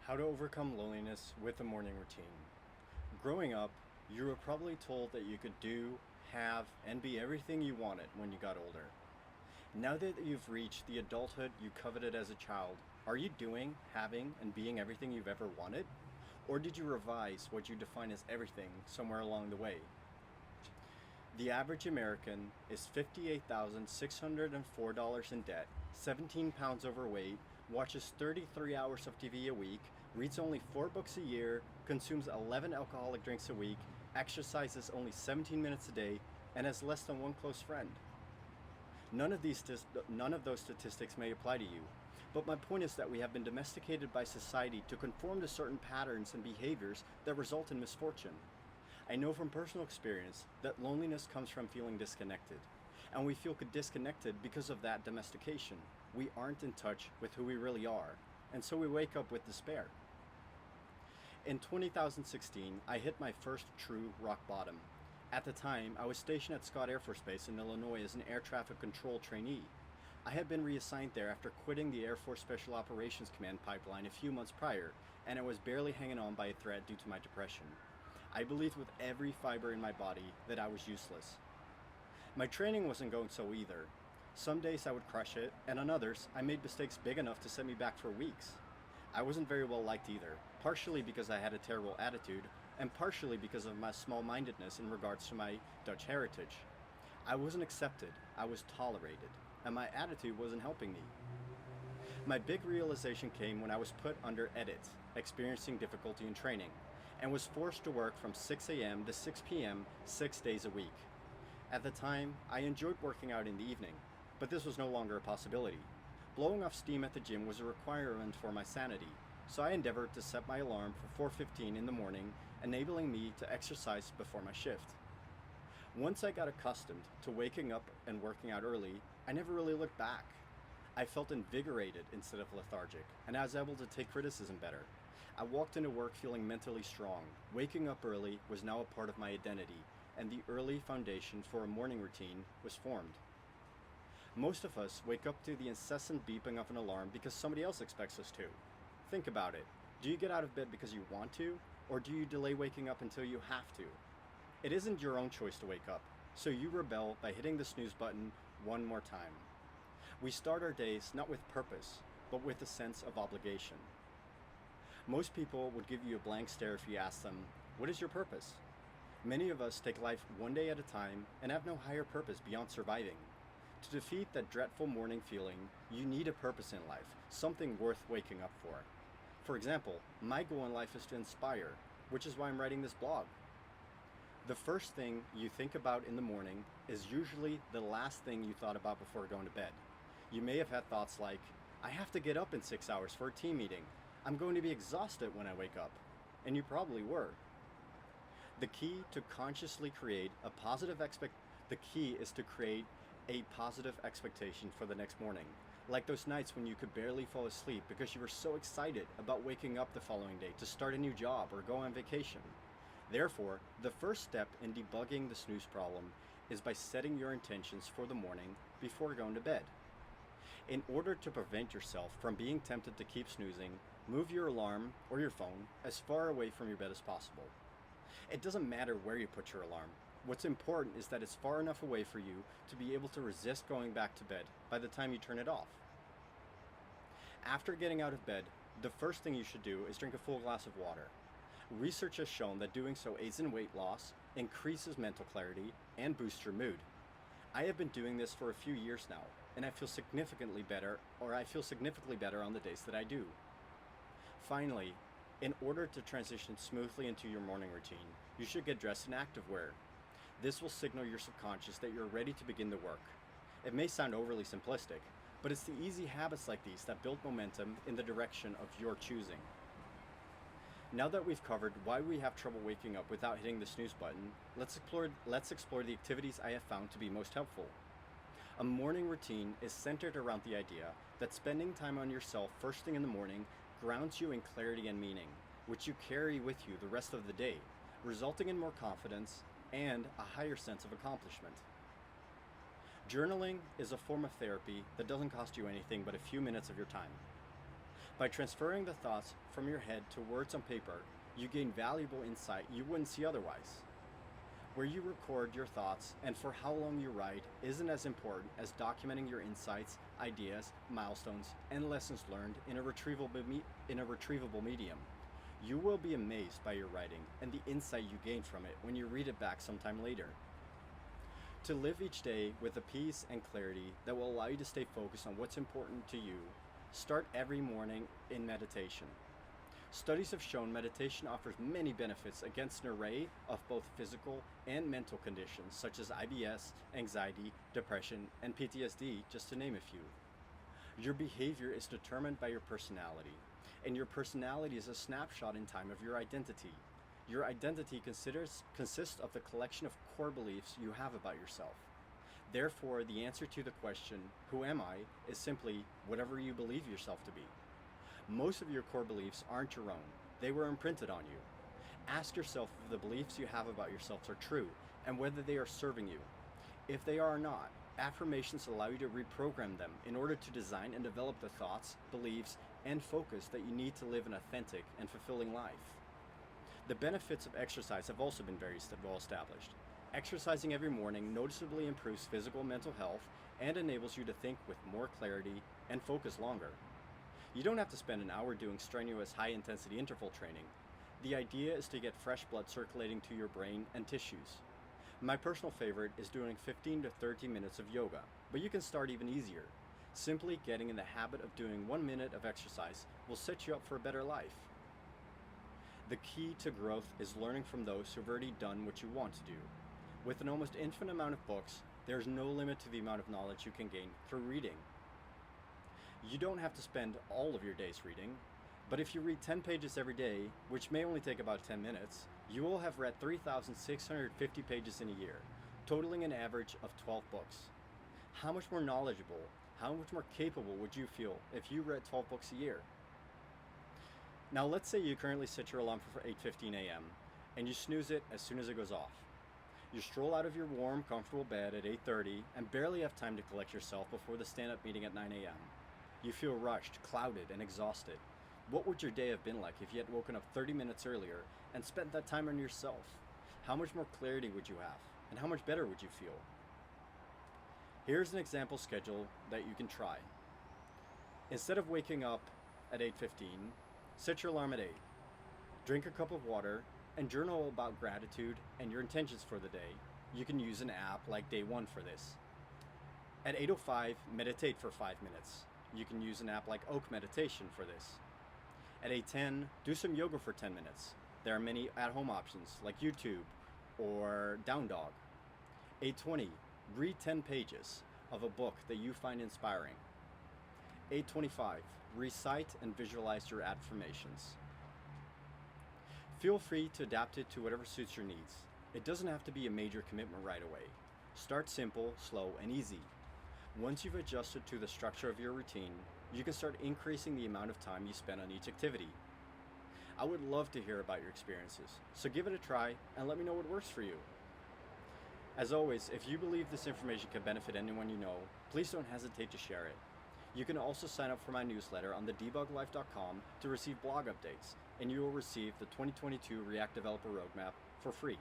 How to overcome loneliness with a morning routine. Growing up, you were probably told that you could do, have, and be everything you wanted when you got older. Now that you've reached the adulthood you coveted as a child, are you doing, having, and being everything you've ever wanted? Or did you revise what you define as everything somewhere along the way? The average American is $58,604 in debt, 17 pounds overweight, watches 33 hours of TV a week, reads only 4 books a year, consumes 11 alcoholic drinks a week, exercises only 17 minutes a day, and has less than one close friend. None of those statistics may apply to you, but my point is that we have been domesticated by society to conform to certain patterns and behaviors that result in misfortune. I know from personal experience that loneliness comes from feeling disconnected, and we feel disconnected because of that domestication. We aren't in touch with who we really are, and so we wake up with despair. In 2016, I hit my first true rock bottom. At the time, I was stationed at Scott Air Force Base in Illinois as an air traffic control trainee. I had been reassigned there after quitting the Air Force Special Operations Command pipeline a few months prior, and I was barely hanging on by a thread due to my depression. I believed with every fiber in my body that I was useless. My training wasn't going so either. Some days I would crush it, and on others, I made mistakes big enough to set me back for weeks. I wasn't very well liked either, partially because I had a terrible attitude, and partially because of my small-mindedness in regards to my Dutch heritage. I wasn't accepted, I was tolerated, and my attitude wasn't helping me. My big realization came when I was put under edit, experiencing difficulty in training, and was forced to work from 6 a.m. to 6 p.m. 6 days a week. At the time, I enjoyed working out in the evening, but this was no longer a possibility. Blowing off steam at the gym was a requirement for my sanity, so I endeavored to set my alarm for 4:15 in the morning, enabling me to exercise before my shift. Once I got accustomed to waking up and working out early, I never really looked back. I felt invigorated instead of lethargic, and I was able to take criticism better. I walked into work feeling mentally strong. Waking up early was now a part of my identity, and the early foundation for a morning routine was formed. Most of us wake up to the incessant beeping of an alarm because somebody else expects us to. Think about it. Do you get out of bed because you want to, or do you delay waking up until you have to? It isn't your own choice to wake up, so you rebel by hitting the snooze button one more time. We start our days not with purpose, but with a sense of obligation. Most people would give you a blank stare if you ask them, "What is your purpose?" Many of us take life one day at a time and have no higher purpose beyond surviving. To defeat that dreadful morning feeling, you need a purpose in life, something worth waking up for. For example, my goal in life is to inspire, which is why I'm writing this blog. The first thing you think about in the morning is usually the last thing you thought about before going to bed. You may have had thoughts like, "I have to get up in 6 hours for a team meeting. I'm going to be exhausted when I wake up." And you probably were. The key is to create a positive expectation for the next morning, like those nights when you could barely fall asleep because you were so excited about waking up the following day to start a new job or go on vacation. Therefore, the first step in debugging the snooze problem is by setting your intentions for the morning before going to bed. In order to prevent yourself from being tempted to keep snoozing, move your alarm or your phone as far away from your bed as possible. It doesn't matter where you put your alarm. What's important is that it's far enough away for you to be able to resist going back to bed by the time you turn it off. After getting out of bed, the first thing you should do is drink a full glass of water. Research has shown that doing so aids in weight loss, increases mental clarity, and boosts your mood. I have been doing this for a few years now, and I feel significantly better on the days that I do. Finally, in order to transition smoothly into your morning routine, you should get dressed in activewear. This will signal your subconscious that you're ready to begin the work. It may sound overly simplistic, but it's the easy habits like these that build momentum in the direction of your choosing. Now that we've covered why we have trouble waking up without hitting the snooze button, let's explore the activities I have found to be most helpful. A morning routine is centered around the idea that spending time on yourself first thing in the morning grounds you in clarity and meaning, which you carry with you the rest of the day, resulting in more confidence and a higher sense of accomplishment. Journaling is a form of therapy that doesn't cost you anything but a few minutes of your time. By transferring the thoughts from your head to words on paper, you gain valuable insight you wouldn't see otherwise. Where you record your thoughts and for how long you write isn't as important as documenting your insights, ideas, milestones, and lessons learned in a retrievable medium. You will be amazed by your writing and the insight you gain from it when you read it back sometime later. To live each day with a peace and clarity that will allow you to stay focused on what's important to you, start every morning in meditation. Studies have shown meditation offers many benefits against an array of both physical and mental conditions such as IBS, anxiety, depression, and PTSD, just to name a few. Your behavior is determined by your personality, and your personality is a snapshot in time of your identity. Your identity consists of the collection of core beliefs you have about yourself. Therefore, the answer to the question, who am I, is simply whatever you believe yourself to be. Most of your core beliefs aren't your own. They were imprinted on you. Ask yourself if the beliefs you have about yourselves are true and whether they are serving you. If they are not, affirmations allow you to reprogram them in order to design and develop the thoughts, beliefs, and focus that you need to live an authentic and fulfilling life. The benefits of exercise have also been very well established. Exercising every morning noticeably improves physical and mental health and enables you to think with more clarity and focus longer. You don't have to spend an hour doing strenuous high-intensity interval training. The idea is to get fresh blood circulating to your brain and tissues. My personal favorite is doing 15 to 30 minutes of yoga, but you can start even easier. Simply getting in the habit of doing 1 minute of exercise will set you up for a better life. The key to growth is learning from those who've already done what you want to do. With an almost infinite amount of books, there's no limit to the amount of knowledge you can gain through reading. You don't have to spend all of your days reading, but if you read 10 pages every day, which may only take about 10 minutes, you will have read 3,650 pages in a year, totaling an average of 12 books. How much more knowledgeable, how much more capable would you feel if you read 12 books a year? Now let's say you currently set your alarm for 8:15 a.m. and you snooze it as soon as it goes off. You stroll out of your warm, comfortable bed at 8:30 and barely have time to collect yourself before the stand-up meeting at 9 a.m. You feel rushed, clouded, and exhausted. What would your day have been like if you had woken up 30 minutes earlier and spent that time on yourself? How much more clarity would you have? And how much better would you feel? Here's an example schedule that you can try. Instead of waking up at 8:15, set your alarm at 8. Drink a cup of water and journal about gratitude and your intentions for the day. You can use an app like Day One for this. At 8:05, meditate for 5 minutes. You can use an app like Oak Meditation for this. At 8:10, do some yoga for 10 minutes. There are many at-home options like YouTube or Down Dog. 8:20, read 10 pages of a book that you find inspiring. 8:25, recite and visualize your affirmations. Feel free to adapt it to whatever suits your needs. It doesn't have to be a major commitment right away. Start simple, slow, and easy. Once you've adjusted to the structure of your routine, you can start increasing the amount of time you spend on each activity. I would love to hear about your experiences, so give it a try and let me know what works for you. As always, if you believe this information can benefit anyone you know, please don't hesitate to share it. You can also sign up for my newsletter on thedebuglife.com to receive blog updates, and you will receive the 2022 React Developer Roadmap for free.